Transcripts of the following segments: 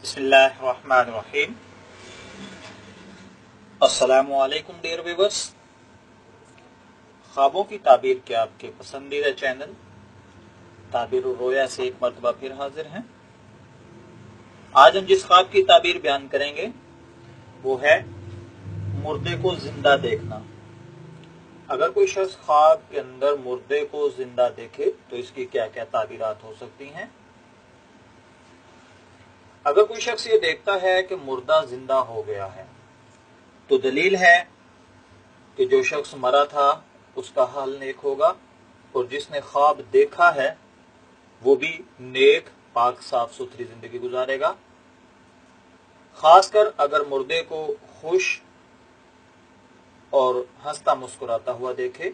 بسم اللہ الرحمن الرحیم۔ السلام علیکم ڈیئر ویورز، خوابوں کی تعبیر کے آپ کے پسندیدہ چینل تعبیر الرؤیا سے ایک مرتبہ پھر حاضر ہیں۔ آج ہم جس خواب کی تعبیر بیان کریں گے وہ ہے مردے کو زندہ دیکھنا۔ اگر کوئی شخص خواب کے اندر مردے کو زندہ دیکھے تو اس کی کیا کیا تعبیرات ہو سکتی ہیں۔ اگر کوئی شخص یہ دیکھتا ہے کہ مردہ زندہ ہو گیا ہے تو دلیل ہے کہ جو شخص مرا تھا اس کا حال نیک ہوگا، اور جس نے خواب دیکھا ہے وہ بھی نیک پاک صاف ستھری زندگی گزارے گا۔ خاص کر اگر مردے کو خوش اور ہنستا مسکراتا ہوا دیکھے،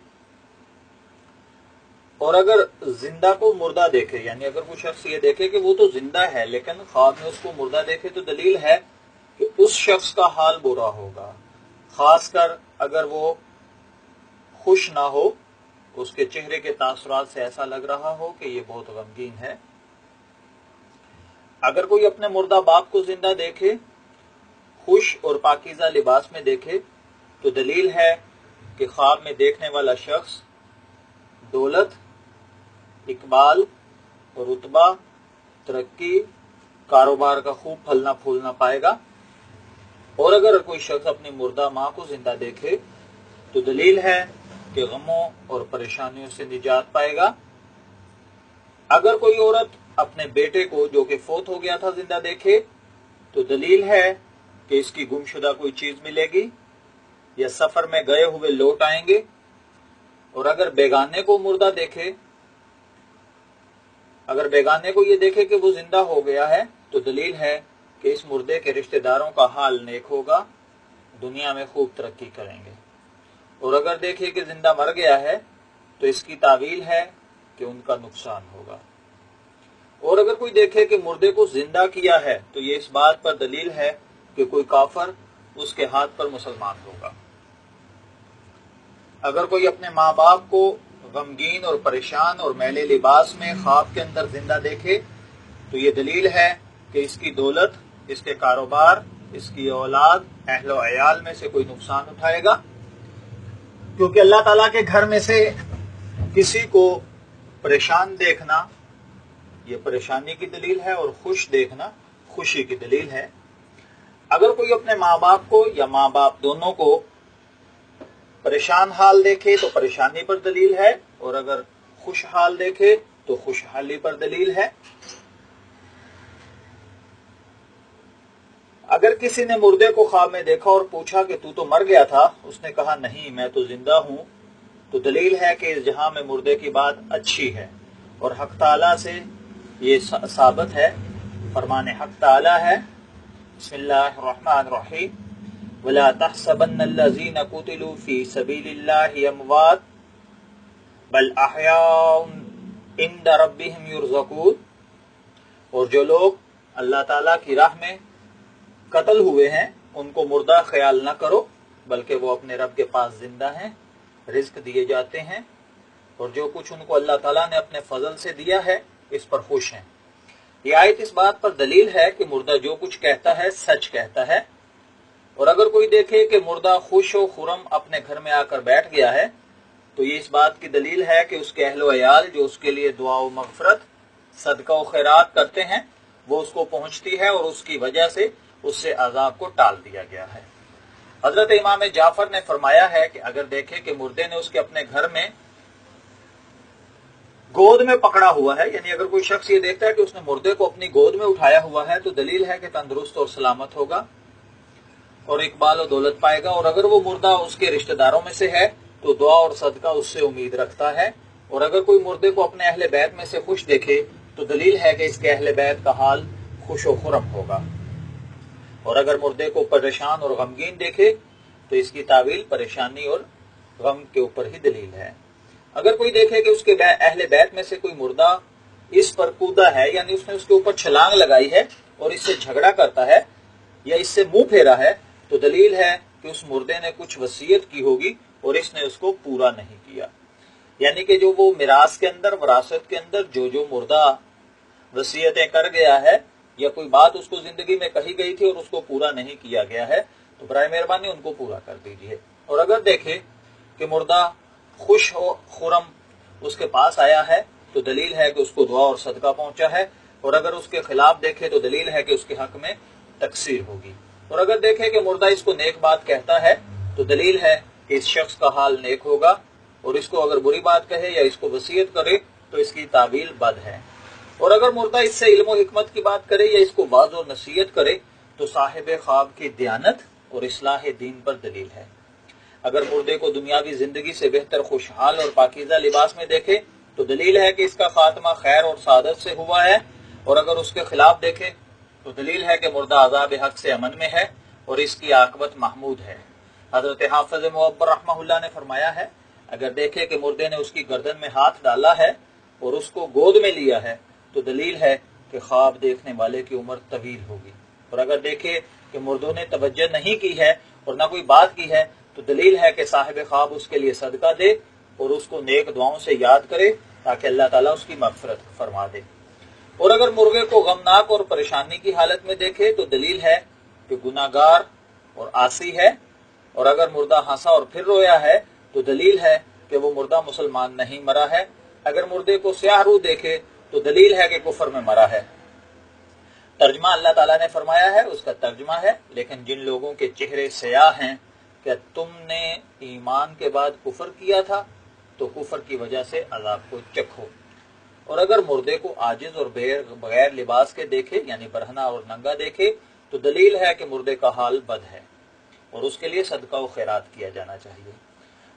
اور اگر زندہ کو مردہ دیکھے، یعنی اگر کوئی شخص یہ دیکھے کہ وہ تو زندہ ہے لیکن خواب میں اس کو مردہ دیکھے تو دلیل ہے کہ اس شخص کا حال برا ہوگا۔ خاص کر اگر وہ خوش نہ ہو، اس کے چہرے کے تاثرات سے ایسا لگ رہا ہو کہ یہ بہت غمگین ہے۔ اگر کوئی اپنے مردہ باپ کو زندہ دیکھے، خوش اور پاکیزہ لباس میں دیکھے تو دلیل ہے کہ خواب میں دیکھنے والا شخص دولت، اقبال، رتبہ، ترقی، کاروبار کا خوب پھلنا پھولنا پائے گا۔ اور اگر کوئی شخص اپنی مردہ ماں کو زندہ دیکھے تو دلیل ہے کہ غموں اور پریشانیوں سے نجات پائے گا۔ اگر کوئی عورت اپنے بیٹے کو جو کہ فوت ہو گیا تھا زندہ دیکھے تو دلیل ہے کہ اس کی گمشدہ کوئی چیز ملے گی یا سفر میں گئے ہوئے لوٹ آئیں گے۔ اور اگر بیگانے کو مردہ دیکھے، اگر بیگانے کو یہ دیکھے کہ وہ زندہ ہو گیا ہے تو دلیل ہے کہ اس مردے کے رشتہ داروں کا حال نیک ہوگا، دنیا میں خوب ترقی کریں گے۔ اور اگر دیکھے کہ زندہ مر گیا ہے تو اس کی تعویل ہے کہ ان کا نقصان ہوگا۔ اور اگر کوئی دیکھے کہ مردے کو زندہ کیا ہے تو یہ اس بات پر دلیل ہے کہ کوئی کافر اس کے ہاتھ پر مسلمان ہوگا۔ اگر کوئی اپنے ماں باپ کو غمگین اور پریشان اور میلے لباس میں خواب کے اندر زندہ دیکھے تو یہ دلیل ہے کہ اس کی دولت، اس کے کاروبار، اس کی اولاد، اہل و عیال میں سے کوئی نقصان اٹھائے گا، کیونکہ اللہ تعالیٰ کے گھر میں سے کسی کو پریشان دیکھنا یہ پریشانی کی دلیل ہے، اور خوش دیکھنا خوشی کی دلیل ہے۔ اگر کوئی اپنے ماں باپ کو یا ماں باپ دونوں کو پریشان حال دیکھے تو پریشانی پر دلیل ہے، اور اگر خوش حال دیکھے تو خوشحالی پر دلیل ہے۔ اگر کسی نے مردے کو خواب میں دیکھا اور پوچھا کہ تو مر گیا تھا، اس نے کہا نہیں میں تو زندہ ہوں، تو دلیل ہے کہ اس جہاں میں مردے کی بات اچھی ہے، اور حق تعالیٰ سے یہ ثابت ہے، فرمان حق تعالیٰ ہے۔ بسم اللہ الرحمن الرحیم۔ وَلَا تَحْسَبَنَّ الَّذِينَ قُتِلُوا فِي سَبِيلِ اللَّهِ أَمْوَاتٌ بَلْ أَحْيَاءٌ عِندَ رَبِّهِمْ يُرْزَقُونَ۔ اور جو لوگ اللہ تعالیٰ کی راہ میں قتل ہوئے ہیں ان کو مردہ خیال نہ کرو، بلکہ وہ اپنے رب کے پاس زندہ ہیں، رزق دیے جاتے ہیں، اور جو کچھ ان کو اللہ تعالیٰ نے اپنے فضل سے دیا ہے اس پر خوش ہیں۔ یہ آیت اس بات پر دلیل ہے کہ مردہ جو کچھ کہتا ہے سچ کہتا ہے، اور اگر کوئی دیکھے کہ مردہ خوش و خرم اپنے گھر میں آ کر بیٹھ گیا ہے تو یہ اس بات کی دلیل ہے کہ اس کے اہل و عیال جو اس کے لیے دعا و مغفرت، صدقہ و خیرات کرتے ہیں وہ اس کو پہنچتی ہے، اور اس کی وجہ سے اس سے عذاب کو ٹال دیا گیا ہے۔ حضرت امام جعفر نے فرمایا ہے کہ اگر دیکھے کہ مردے نے اس کے اپنے گھر میں گود میں پکڑا ہوا ہے، یعنی اگر کوئی شخص یہ دیکھتا ہے کہ اس نے مردے کو اپنی گود میں اٹھایا ہوا ہے تو دلیل ہے کہ تندرست اور سلامت ہوگا اور اقبال و دولت پائے گا، اور اگر وہ مردہ اس کے رشتہ داروں میں سے ہے تو دعا اور صدقہ اس سے امید رکھتا ہے۔ اور اگر کوئی مردے کو اپنے اہل بیت میں سے خوش دیکھے تو دلیل ہے کہ اس کے اہل بیت کا حال خوش و خرم ہوگا، اور اگر مردے کو پریشان اور غمگین دیکھے تو اس کی تعویل پریشانی اور غم کے اوپر ہی دلیل ہے۔ اگر کوئی دیکھے کہ اس کے اہل بیت میں سے کوئی مردہ اس پر کودا ہے، یعنی اس نے اس کے اوپر چھلانگ لگائی ہے اور اس سے جھگڑا کرتا ہے یا اس سے منہ پھیرا ہے تو دلیل ہے کہ اس مردے نے کچھ وصیت کی ہوگی اور اس نے اس کو پورا نہیں کیا، یعنی کہ جو وہ میراث کے اندر، وراثت کے اندر جو مردہ وصیتیں کر گیا ہے یا کوئی بات اس کو زندگی میں کہی گئی تھی اور اس کو پورا نہیں کیا گیا ہے تو برائے مہربانی ان کو پورا کر دیجیے۔ اور اگر دیکھے کہ مردہ خوش ہو خرم اس کے پاس آیا ہے تو دلیل ہے کہ اس کو دعا اور صدقہ پہنچا ہے، اور اگر اس کے خلاف دیکھے تو دلیل ہے کہ اس کے حق میں تقصیر ہوگی۔ اور اگر دیکھے کہ مردہ اس کو نیک بات کہتا ہے تو دلیل ہے کہ اس شخص کا حال نیک ہوگا، اور اس کو اگر بری بات کہے یا اس کو وصیت کرے تو اس کی تعبیل بد ہے۔ اور اگر مردہ اس سے علم و حکمت کی بات کرے یا اس کو واعظ و نصیحت کرے تو صاحب خواب کی دیانت اور اصلاح دین پر دلیل ہے۔ اگر مردے کو دنیاوی زندگی سے بہتر خوشحال اور پاکیزہ لباس میں دیکھے تو دلیل ہے کہ اس کا خاتمہ خیر اور سعادت سے ہوا ہے، اور اگر اس کے خلاف دیکھے تو دلیل ہے کہ مردہ عذاب حق سے امن میں ہے اور اس کی عاقبت محمود ہے۔ حضرت حافظ معبر رحمہ اللہ نے فرمایا ہے، اگر دیکھے کہ مردے نے اس کی گردن میں ہاتھ ڈالا ہے اور اس کو گود میں لیا ہے تو دلیل ہے کہ خواب دیکھنے والے کی عمر طویل ہوگی، اور اگر دیکھے کہ مردوں نے توجہ نہیں کی ہے اور نہ کوئی بات کی ہے تو دلیل ہے کہ صاحب خواب اس کے لیے صدقہ دے اور اس کو نیک دعاؤں سے یاد کرے تاکہ اللہ تعالیٰ اس کی مغفرت فرما دے۔ اور اگر مرغے کو غمناک اور پریشانی کی حالت میں دیکھے تو دلیل ہے کہ گناہگار اور عاصی ہے، اور اگر مردہ ہنسا اور پھر رویا ہے تو دلیل ہے کہ وہ مردہ مسلمان نہیں مرا ہے۔ اگر مردے کو سیاہ روح دیکھے تو دلیل ہے کہ کفر میں مرا ہے۔ ترجمہ اللہ تعالیٰ نے فرمایا ہے، اس کا ترجمہ ہے، لیکن جن لوگوں کے چہرے سیاہ ہیں کیا تم نے ایمان کے بعد کفر کیا تھا تو کفر کی وجہ سے عذاب کو چکھو۔ اور اگر مردے کو عاجز اور بغیر لباس کے دیکھے یعنی برہنہ اور ننگا دیکھے تو دلیل ہے کہ مردے کا حال بد ہے اور اس کے لیے صدقہ و خیرات کیا جانا چاہیے۔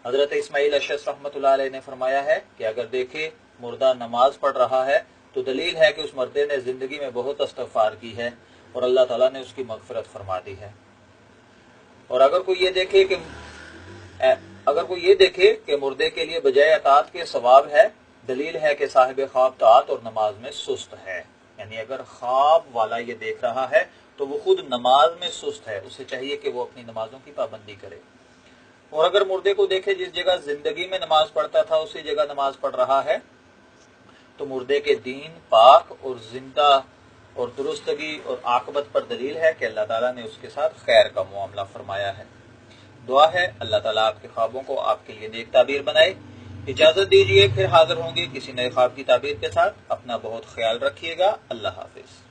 حضرت اسماعیل اشعث رحمۃ اللہ علیہ نے فرمایا ہے کہ اگر دیکھے مردہ نماز پڑھ رہا ہے تو دلیل ہے کہ اس مردے نے زندگی میں بہت استغفار کی ہے اور اللہ تعالیٰ نے اس کی مغفرت فرما دی ہے۔ اور اگر کوئی یہ دیکھے کہ مردے کے لیے بجائے اطاعت کے ثواب ہے، دلیل ہے کہ صاحب خواب طاعت اور نماز میں سست ہے۔ یعنی اگر خواب والا یہ دیکھ رہا ہے تو وہ خود نماز میں سست ہے، اسے چاہیے کہ وہ اپنی نمازوں کی پابندی کرے۔ اور اگر مردے کو دیکھے جس جگہ زندگی میں نماز پڑھتا تھا اسی جگہ نماز پڑھ رہا ہے تو مردے کے دین پاک اور زندہ اور درستگی اور عاقبت پر دلیل ہے کہ اللہ تعالیٰ نے اس کے ساتھ خیر کا معاملہ فرمایا ہے۔ دعا ہے اللہ تعالیٰ آپ کے خوابوں کو آپ کے لیے نیک تعبیر بنائے۔ اجازت دیجیے، پھر حاضر ہوں گے کسی نئے خواب کی تعبیر کے ساتھ۔ اپنا بہت خیال رکھیے گا۔ اللہ حافظ۔